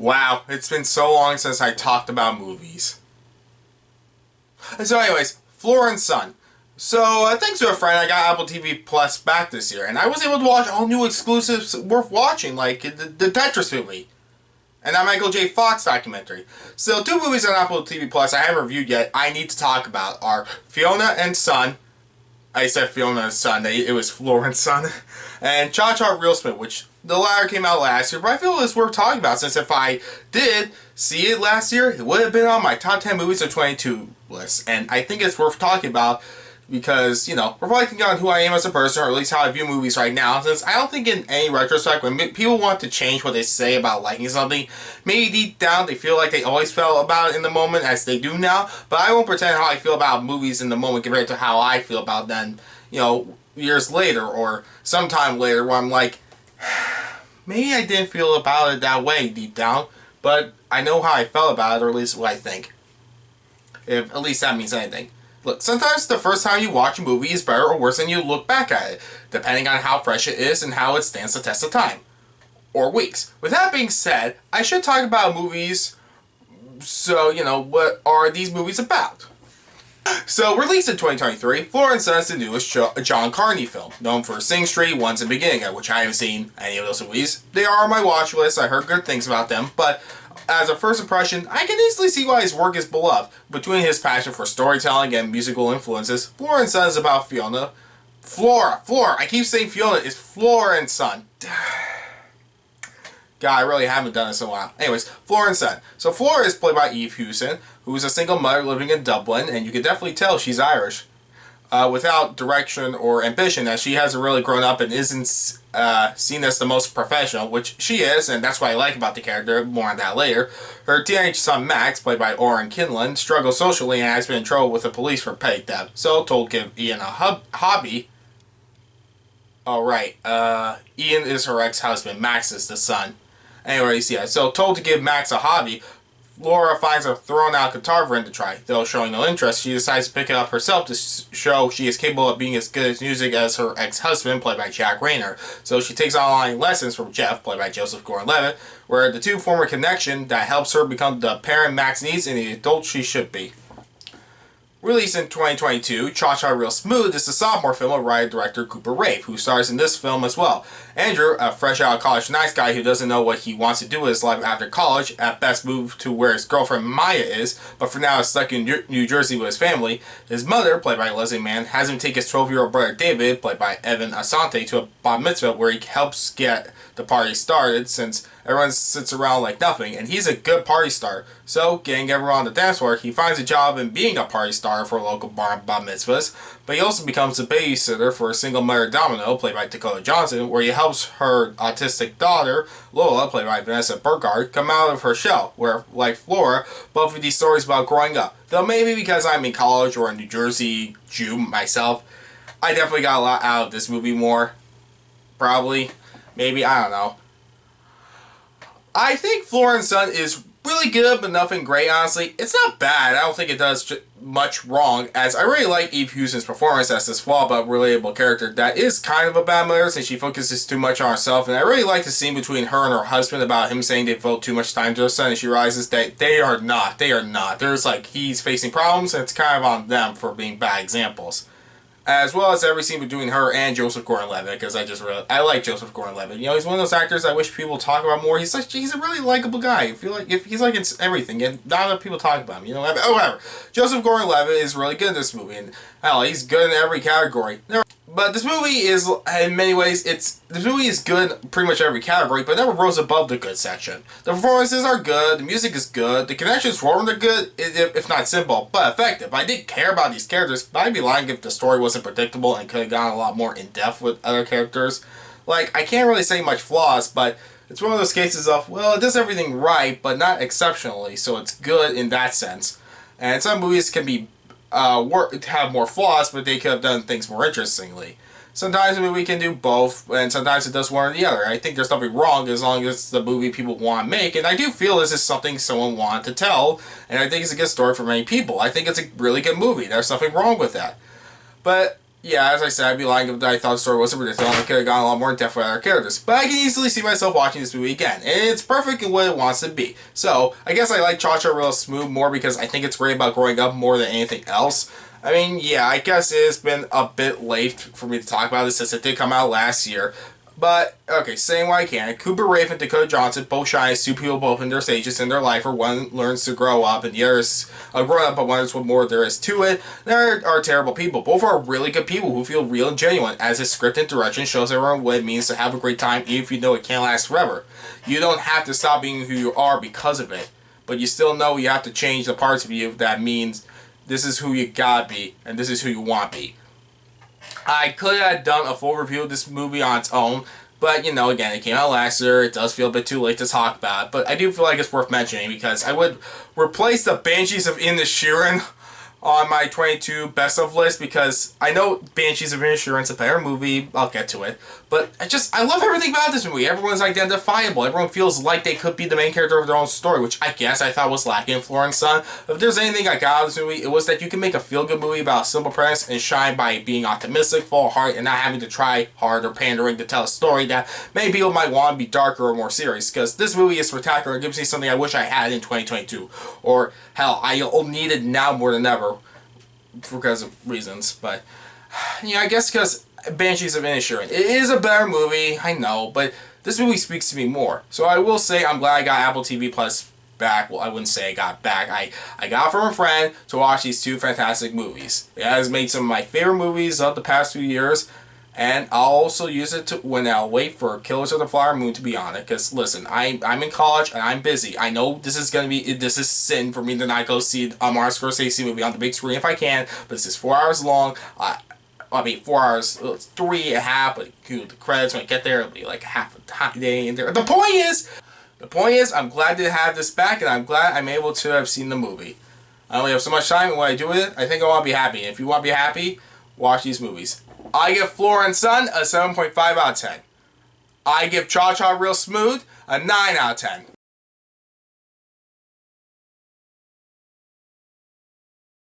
Wow, it's been so long since I talked about movies. So anyways, Flora and Son. So thanks to a friend, I got Apple TV Plus back this year, and I was able to watch all new exclusives worth watching, like the Tetris movie and that Michael J. Fox documentary. So two movies on Apple TV Plus I haven't reviewed yet I need to talk about are Fiona and Son. I said Fiona and Son, it was Flora and Son. And Cha Cha Real Smooth, which the latter came out last year, but I feel it's worth talking about since if I did see it last year, it would have been on my top 10 movies of 22 list. And I think it's worth talking about because, you know, reflecting on who I am as a person, or at least how I view movies right now, since I don't think in any retrospect, when people want to change what they say about liking something, maybe deep down they feel like they always felt about it in the moment as they do now, but I won't pretend how I feel about movies in the moment compared to how I feel about them, you know, years later or sometime later where I'm like, maybe I didn't feel about it that way deep down, but I know how I felt about it, or at least what I think. If at least that means anything. Look, sometimes the first time you watch a movie is better or worse than you look back at it, depending on how fresh it is and how it stands the test of time. Or weeks. With that being said, I should talk about movies, so, you know, what are these movies about? So, released in 2023, Flora and Son is the newest John Carney film, known for Sing Street, Once and Beginning, which I haven't seen any of those movies. They are on my watch list, I heard good things about them, but as a first impression, I can easily see why his work is beloved. Between his passion for storytelling and musical influences, Flora and Son is about Fiona. Flora, I keep saying Fiona, it's Flora and Son. God, I really haven't done this in a while. Anyways, Flora and Son. So Flora is played by Eve Hewson, who is a single mother living in Dublin, and you can definitely tell she's Irish. Without direction or ambition, as she hasn't really grown up and isn't seen as the most professional, which she is, and that's what I like about the character, more on that later. Her teenage son Max, played by Orén Kinlan, struggles socially and has been in trouble with the police for petty theft, so told to give Ian a hobby. Alright, Ian is her ex-husband, Max is the son. Anyways, yeah, so told to give Max a hobby, Flora finds a thrown-out guitar for him to try. Though showing no interest, she decides to pick it up herself to show she is capable of being as good at music as her ex-husband, played by Jack Reynor. So she takes online lessons from Jeff, played by Joseph Gordon Levitt, where the two form a connection that helps her become the parent Max needs and the adult she should be. Released in 2022, Cha Cha Real Smooth is the sophomore film of writer-director Cooper Raiff, who stars in this film as well. Andrew, a fresh out of college nice guy who doesn't know what he wants to do with his life after college, at best moved to where his girlfriend Maya is, but for now is stuck in New Jersey with his family. His mother, played by Leslie Mann, has him take his 12-year-old brother David, played by Evan Asante, to a bar mitzvah where he helps get the party started since everyone sits around like nothing, and he's a good party star. So, getting everyone on the dance floor, he finds a job in being a party star for a local bar mitzvahs, but he also becomes a babysitter for a single mother Domino, played by Dakota Johnson, where he helps her autistic daughter, Lola, played by Vanessa Burkhardt, come out of her shell, where, like Flora, both of these stories about growing up. Though maybe because I'm in college or a New Jersey Jew myself, I definitely got a lot out of this movie more. Probably. Maybe, I don't know. I think Flora and Son is really good, but nothing great, honestly. It's not bad. I don't think it does much wrong, as I really like Eve Hewson's performance as this flawed but relatable character that is kind of a bad mother since she focuses too much on herself, and I really like the scene between her and her husband about him saying they devote too much time to her son, and she realizes that they are not. There's like, he's facing problems, and it's kind of on them for being bad examples. As well as every scene between her and Joseph Gordon Levitt, because I like Joseph Gordon Levitt. You know, he's one of those actors I wish people talk about more. He's a really likable guy. I feel like he's like in everything, and not enough people talk about him. You know, whatever. Joseph Gordon Levitt is really good in this movie, and hell, he's good in every category. But this movie is, in many ways, this movie is good in pretty much every category, but never rose above the good section. The performances are good, the music is good, the connections formed are good, if not simple, but effective. I did care about these characters, but I'd be lying if the story wasn't predictable and could have gone a lot more in-depth with other characters. Like, I can't really say much flaws, but it's one of those cases of, well, it does everything right, but not exceptionally, so it's good in that sense. And some movies can be have more flaws, but they could have done things more interestingly. Sometimes a movie can do both, and sometimes it does one or the other. I think there's nothing wrong as long as it's the movie people want to make, and I do feel this is something someone wanted to tell, and I think it's a good story for many people. I think it's a really good movie. There's nothing wrong with that. But Yeah, as I said, I'd be lying if I thought the story wasn't predictable and I could have gone a lot more in depth with other characters. But I can easily see myself watching this movie again, and it's perfect in what it wants to be. So, I guess I like Cha Cha Real Smooth more because I think it's great about growing up more than anything else. I mean, yeah, I guess it's been a bit late for me to talk about this since it did come out last year. But, okay, saying what I can, Cooper Raiff and Dakota Johnson both shine as two people both in their stages in their life where one learns to grow up and the other is a grown up but wonders what more there is to it. They are terrible people. Both are really good people who feel real and genuine, as his script and direction shows everyone what it means to have a great time even if you know it can't last forever. You don't have to stop being who you are because of it, but you still know you have to change the parts of you that means this is who you gotta be and this is who you want to be. I could have done a full review of this movie on its own, but, you know, again, it came out last year. It does feel a bit too late to talk about it, but I do feel like it's worth mentioning because I would replace the Banshees of Inisherin on my 22 best of list because I know Banshees of Inisherin is a better movie. I'll get to it. But I love everything about this movie. Everyone's identifiable. Everyone feels like they could be the main character of their own story, which I guess I thought was lacking in Flora and Son. If there's anything I got out of this movie, it was that you can make a feel-good movie about a simple premise and shine by being optimistic, full of heart, and not having to try hard or pandering to tell a story that many people might want to be darker or more serious. Because this movie is spectacular. It gives me something I wish I had in 2022. Or, hell, I'll need it now more than ever because of reasons. But, yeah, I guess because Banshees of Inisherin, it is a better movie, I know, but this movie speaks to me more. So I will say I'm glad I got Apple TV Plus back. Well, I wouldn't say I got back. I got it from a friend to watch these two fantastic movies. It has made some of my favorite movies of the past few years, and I'll also use it to when I'll wait for Killers of the Flower Moon to be on it. Because listen, I'm in college and I'm busy. I know this is sin for me to not go see a Martin Scorsese movie on the big screen if I can. But this is 4 hours long. I mean, 4 hours, it's 3.5, but the credits, when I get there, it'll be like half a day in there. The point is, I'm glad to have this back, and I'm glad I'm able to have seen the movie. I only have so much time, and what I do with it, I think I want to be happy. And if you want to be happy, watch these movies. I give Flora and Son a 7.5 out of 10. I give Cha Cha Real Smooth a 9 out of 10.